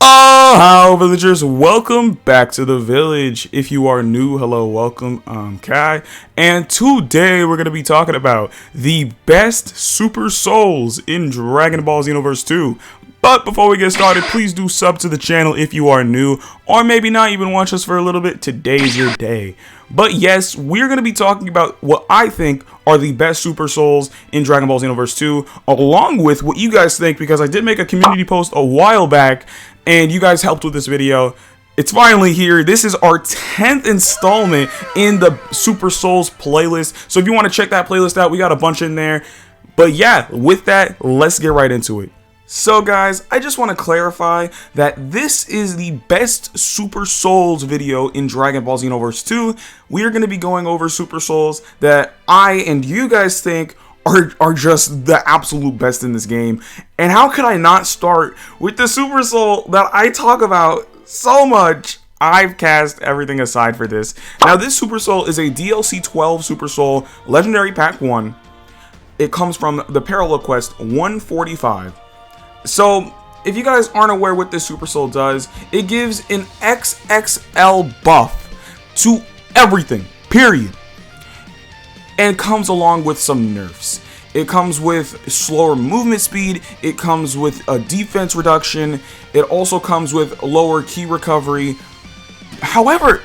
Ohayo Villagers, welcome back to the village. If you are new, hello, welcome. I'm Kai, and today we're going to be talking about the best Super Souls in Dragon Ball Xenoverse 2. But before we get started, please do sub to the channel if you are new, or maybe not even watch us for a little bit. Today's your day. But yes, we're going to be talking about what I think are the best Super Souls in Dragon Ball Xenoverse 2, along with what you guys think, because I did make a community post a while back, and you guys helped with this video. It's finally here. This is our 10th installment in the Super Souls playlist. So if you want to check that playlist out, we got a bunch in there. But yeah, with that, let's get right into it. So guys, I just want to clarify that this is the best Super Souls video in Dragon Ball Xenoverse 2. We are going to be going over Super Souls that I and you guys think are just the absolute best in this game. And how could I not start with the Super Soul that I talk about so much? I've cast everything aside for this. Now this Super Soul is a DLC 12 Super Soul Legendary Pack 1. It comes from the Parallel Quest 145. So, if you guys aren't aware what this Super Soul does, it gives an XXL buff to everything, period. And it comes along with some nerfs. It comes with slower movement speed, it comes with a defense reduction, it also comes with lower ki recovery. However,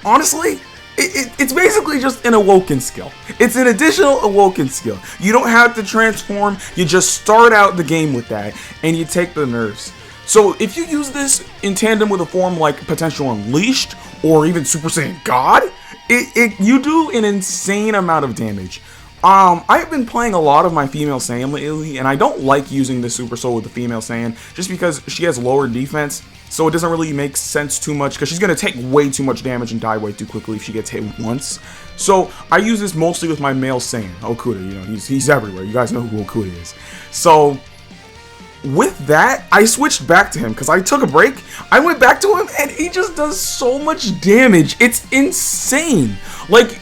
honestly, it's basically just an awoken skill. It's an additional awoken skill. You don't have to transform, you just start out the game with that, and you take the nerfs. So if you use this in tandem with a form like Potential Unleashed, or even Super Saiyan God, you do an insane amount of damage. I've been playing a lot of my female Saiyan lately, and I don't like using the Super Soul with the female Saiyan, just because she has lower defense. So it doesn't really make sense too much, because she's going to take way too much damage and die way too quickly if she gets hit once. So I use this mostly with my male Saiyan, Okuda. You know, he's everywhere. You guys know who Okuda is. So with that, I switched back to him because I took a break. I went back to him, and he just does so much damage. It's insane. Like,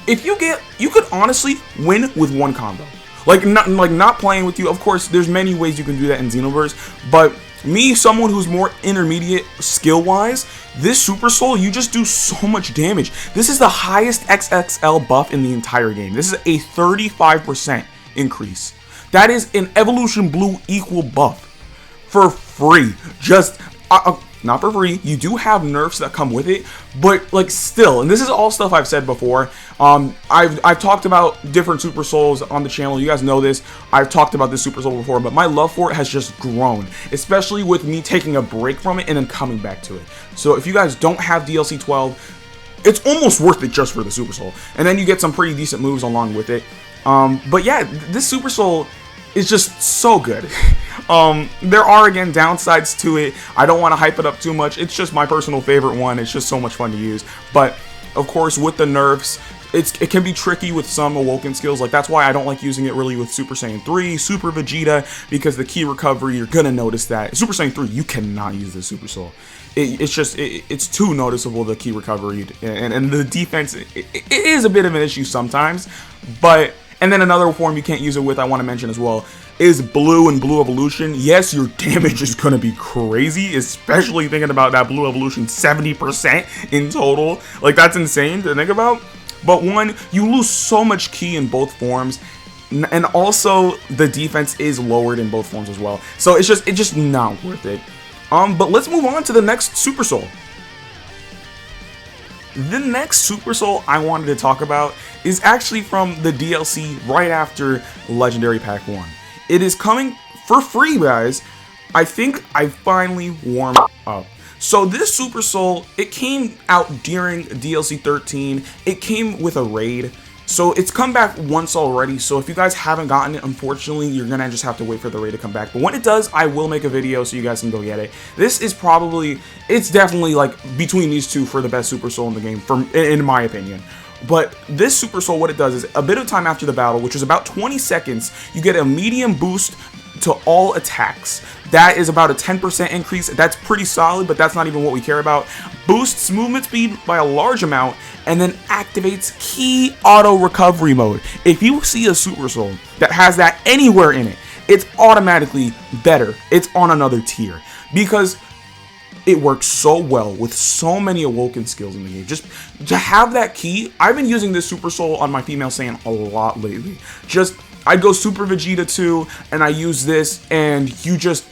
if you could honestly win with one combo. Like not playing with you. Of course, there's many ways you can do that in Xenoverse, but me, someone who's more intermediate skill-wise, this Super Soul, you just do so much damage. This is the highest XXL buff in the entire game. This is a 35% increase. That is an Evolution Blue equal buff for free. Just not for free. You do have nerfs that come with it, but like still, and this is all stuff I've said before. I've talked about different Super Souls on the channel. You guys know this. I've talked about this Super Soul before, but my love for it has just grown, especially with me taking a break from it and then coming back to it. So if you guys don't have DLC 12, it's almost worth it just for the Super Soul, and then you get some pretty decent moves along with it. But yeah, this Super Soul is just so good. There are, again, downsides to it. I don't want to hype it up too much. It's just my personal favorite one. It's just so much fun to use. But, of course, with the nerfs, it can be tricky with some awoken skills. Like, that's why I don't like using it really with Super Saiyan 3, Super Vegeta, because the ki recovery, you're going to notice that. Super Saiyan 3, you cannot use the Super Soul. It's too noticeable, the ki recovery. And the defense, it is a bit of an issue sometimes. But, and then another form you can't use it with, I want to mention as well, is Blue and Blue Evolution. Yes, your damage is going to be crazy, especially thinking about that Blue Evolution 70% in total. Like, that's insane to think about. But one, you lose so much ki in both forms, and also the defense is lowered in both forms as well. So it's just not worth it. But let's move on to the next Super Soul. The next Super Soul I wanted to talk about is actually from the DLC right after Legendary Pack 1. It is coming for free, guys. I think I finally warmed up. So this Super Soul, it came out during DLC 13. It came with a raid. So it's come back once already. So if you guys haven't gotten it, unfortunately, you're going to just have to wait for the raid to come back. But when it does, I will make a video so you guys can go get it. This is probably, it's definitely like between these two for the best Super Soul in the game, in my opinion. But this Super Soul, what it does is a bit of time after the battle, which is about 20 seconds, you get a medium boost to all attacks. That is about a 10% increase. That's pretty solid, but that's not even what we care about. Boosts movement speed by a large amount, and then activates ki auto recovery mode. If you see a Super Soul that has that anywhere in it, it's automatically better. It's on another tier. Because it works so well with so many awoken skills in the game. Just to have that key, I've been using this Super Soul on my female Saiyan a lot lately. I'd go Super Vegeta 2, and I use this, and you just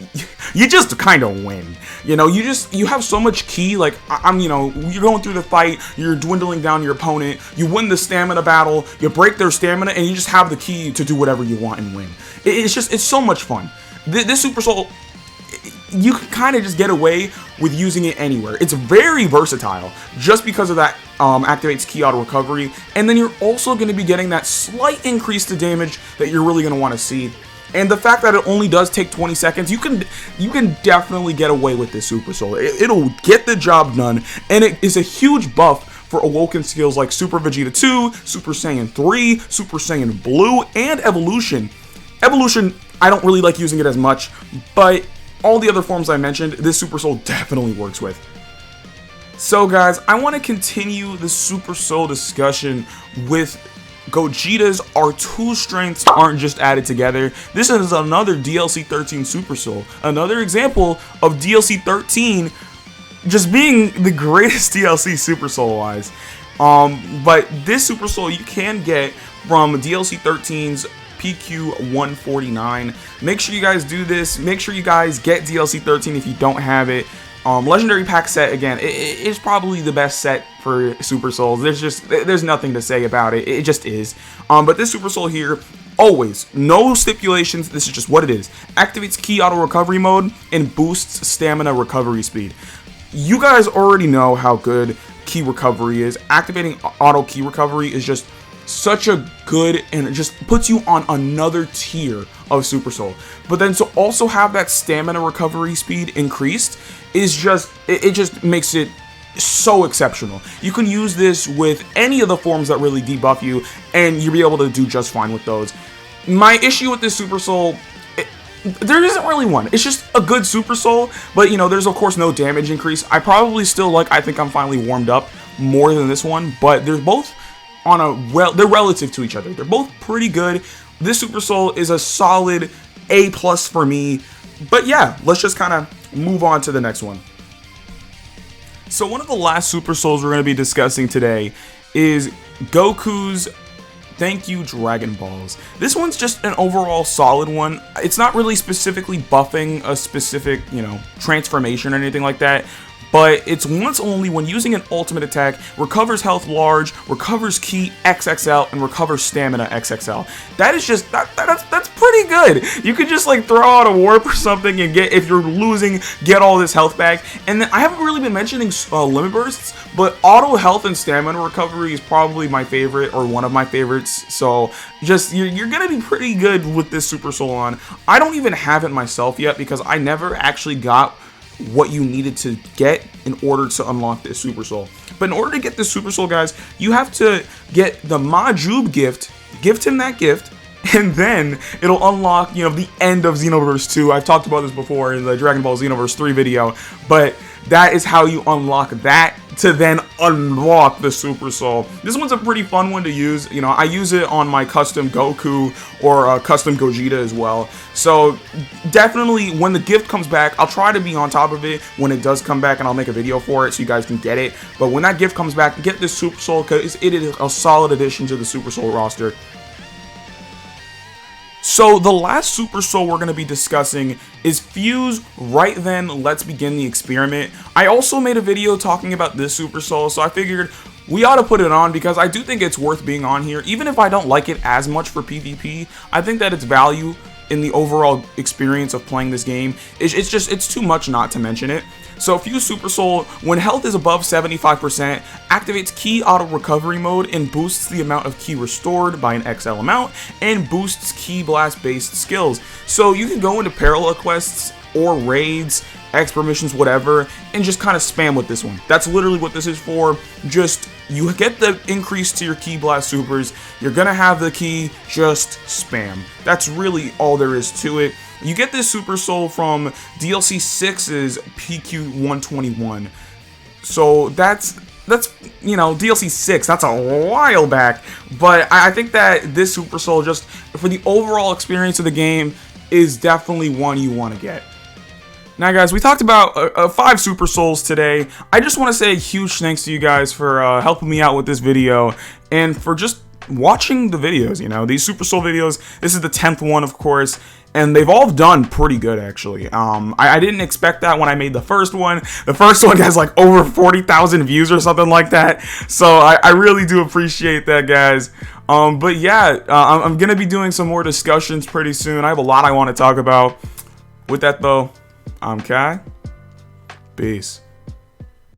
kind of win. You know, you have so much ki. Like, you know, you're going through the fight, you're dwindling down your opponent, you win the stamina battle, you break their stamina, and you just have the ki to do whatever you want and win. It's so much fun. This Super Soul, you can kind of just get away with using it anywhere. It's very versatile just because of that activates ki auto recovery, and then you're also going to be getting that slight increase to damage that you're really going to want to see. And the fact that it only does take 20 seconds, you can definitely get away with this Super Soul. It'll get the job done, and it is a huge buff for awoken skills like Super Vegeta 2, Super Saiyan 3, Super Saiyan Blue, and Evolution. Evolution, I don't really like using it as much, but all the other forms I mentioned, this Super Soul definitely works with. So guys, I want to continue the Super Soul discussion with Gogeta's R2 strengths aren't just added together. This is another DLC 13 Super Soul. Another example of DLC 13 just being the greatest DLC Super Soul wise. But this Super Soul you can get from DLC 13's PQ 149. Make sure you guys do this. Make sure you guys get DLC 13 if you don't have it. Legendary pack set, again, it is probably the best set for Super Souls. There's nothing to say about it. It just is. But this Super Soul here, always, no stipulations. This is just what it is. Activates ki auto recovery mode and boosts stamina recovery speed. You guys already know how good ki recovery is. Activating auto ki recovery is just such a good, and it just puts you on another tier of Super Soul. But then to also have that stamina recovery speed increased is just, it just makes it so exceptional. You can use this with any of the forms that really debuff you, and you'll be able to do just fine with those. My issue with this Super Soul, there isn't really one. It's just a good Super Soul, but you know, there's of course no damage increase. I probably still like, I think I'm finally warmed up more than this one, but they're both on a, they're relative to each other. They're both pretty good. This Super Soul is a solid A+ for me. But yeah, let's just kind of move on to the next one. So one of the last Super Souls we're going to be discussing today is Goku's Thank You Dragon Balls. This one's just an overall solid one. It's not really specifically buffing a specific, you know, transformation or anything like that, but it's once only when using an ultimate attack, recovers health large, recovers ki XXL, and recovers stamina XXL. That is just, that's pretty good. You could just like throw out a warp or something and get, if you're losing, get all this health back. And then I haven't really been mentioning limit bursts, but auto health and stamina recovery is probably my favorite, or one of my favorites. So just, you're gonna be pretty good with this Super Soul on. I don't even have it myself yet because I never actually got what you needed to get in order to unlock this Super Soul. But in order to get this Super Soul, guys, you have to get the Majub gift, gift him that gift, and then it'll unlock, you know, the end of Xenoverse 2. I've talked about this before in the Dragon Ball Xenoverse 3 video, but that is how you unlock that to then unlock the Super Soul. This one's a pretty fun one to use. You know, I use it on my custom Goku or custom Gogeta as well. So definitely when the gift comes back, I'll try to be on top of it when it does come back, and I'll make a video for it so you guys can get it. But when that gift comes back, get this Super Soul because it is a solid addition to the Super Soul roster. So the last Super Soul we're going to be discussing is Fuse Right Then Let's Begin the Experiment. I also made a video talking about this Super Soul, so I figured we ought to put it on because I do think it's worth being on here. Even if I don't like it as much for PvP, I think that its value in the overall experience of playing this game, it's too much not to mention it. So Fuse Super Soul, when health is above 75%, activates ki auto recovery mode and boosts the amount of ki restored by an XL amount, and boosts ki blast based skills. So you can go into parallel quests or raids, expert missions, whatever, and just kind of spam with this one. That's literally what this is for. Just, you get the increase to your ki blast supers, you're gonna have the ki, just spam. That's really all there is to it. You get this Super Soul from DLC 6's PQ 121. So that's you know, DLC 6, that's a while back, but I think that this Super Soul, just for the overall experience of the game, is definitely one you want to get. Now, guys, we talked about 5 Super Souls today. I just want to say a huge thanks to you guys for helping me out with this video and for just watching the videos, you know, these Super Soul videos. This is the 10th one, of course, and they've all done pretty good, actually. I didn't expect that when I made the first one. The first one has like over 40,000 views or something like that, so I really do appreciate that, guys. But yeah, I'm gonna be doing some more discussions pretty soon. I have a lot I want to talk about. With that, though, I'm Kai. Peace.